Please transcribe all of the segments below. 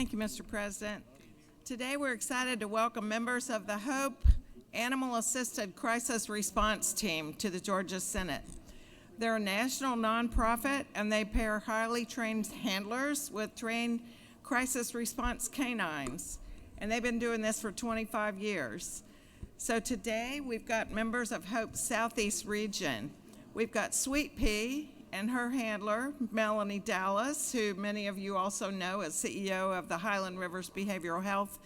Thank you, Mr. President. Today we're excited to welcome members of the HOPE Animal Assisted Crisis Response Team to the Georgia Senate. They're a national nonprofit and they pair highly trained handlers with trained crisis response canines. And they've been doing this for 25 years. So today we've got members of HOPE's Southeast region. We've got Sweet Pea and her handler, Melanie Dallas, who many of you also know as CEO of the Highland Rivers Behavioral Health,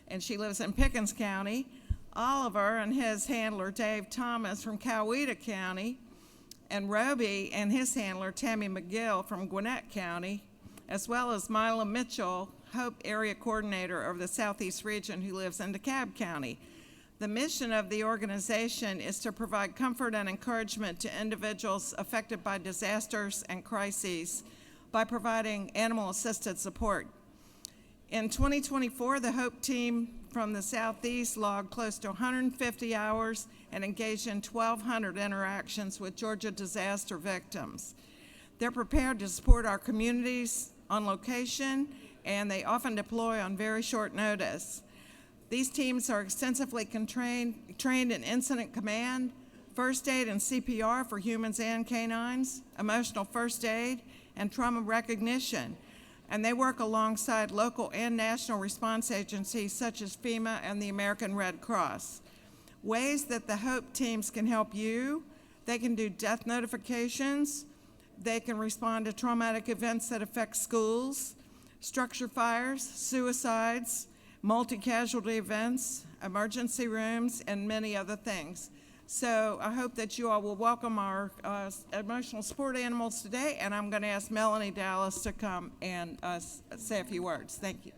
and she lives in Pickens County. Oliver and his handler, Dave Thomas, from Coweta County, and Roby and his handler, Tammy McGill, from Gwinnett County, as well as Mila Mitchell, HOPE Area Coordinator of the Southeast region, who lives in DeKalb County. The mission of the organization is to provide comfort and encouragement to individuals affected by disasters and crises by providing animal-assisted support. In 2024, the HOPE team from the Southeast logged close to 150 hours and engaged in 1,200 interactions with Georgia disaster victims. They're prepared to support our communities on location, and they often deploy on very short notice. These teams are extensively trained in incident command, first aid and CPR for humans and canines, emotional first aid, and trauma recognition. And they work alongside local and national response agencies such as FEMA and the American Red Cross. Ways that the HOPE teams can help you: they can do death notifications, they can respond to traumatic events that affect schools, structure fires, suicides, multi-casualty events, emergency rooms, and many other things. So I hope that you all will welcome our emotional support animals today, and I'm going to ask Melanie Dallas to come and say a few words. Thank you.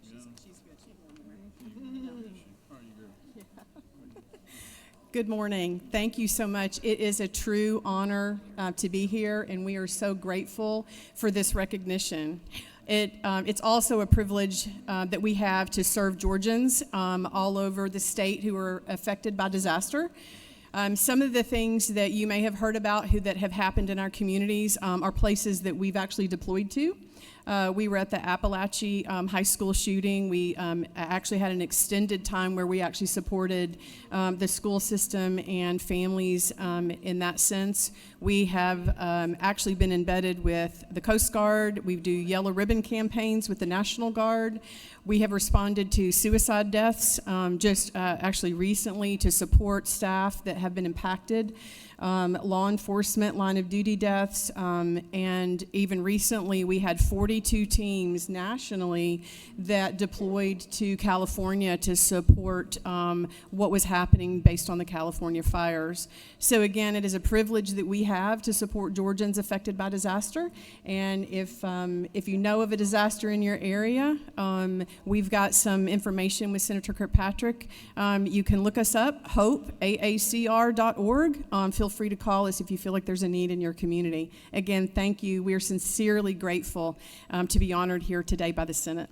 Good morning. Thank you so much. It is a true honor to be here, and we are so grateful for this recognition. It's also a privilege that we have to serve Georgians all over the state who are affected by disaster. Some of the things that you may have heard about that have happened in our communities are places that we've actually deployed to. We were at the Appalachia High School shooting. We actually had an extended time where we actually supported the school system and families in that sense. We have actually been embedded with the Coast Guard. We do yellow ribbon campaigns with the National Guard. We have responded to suicide deaths actually recently to support staff that have been impacted. Law enforcement, line of duty deaths, and even recently we had 42 teams nationally that deployed to California to support what was happening based on the California fires. So again, it is a privilege that we have to support Georgians affected by disaster, and if you know of a disaster in your area, we've got some information with Senator Kirkpatrick. You can look us up, hopeaacr.org. Feel free to call us if you feel like there's a need in your community. Again, thank you. We are sincerely grateful to be honored here today by the Senate.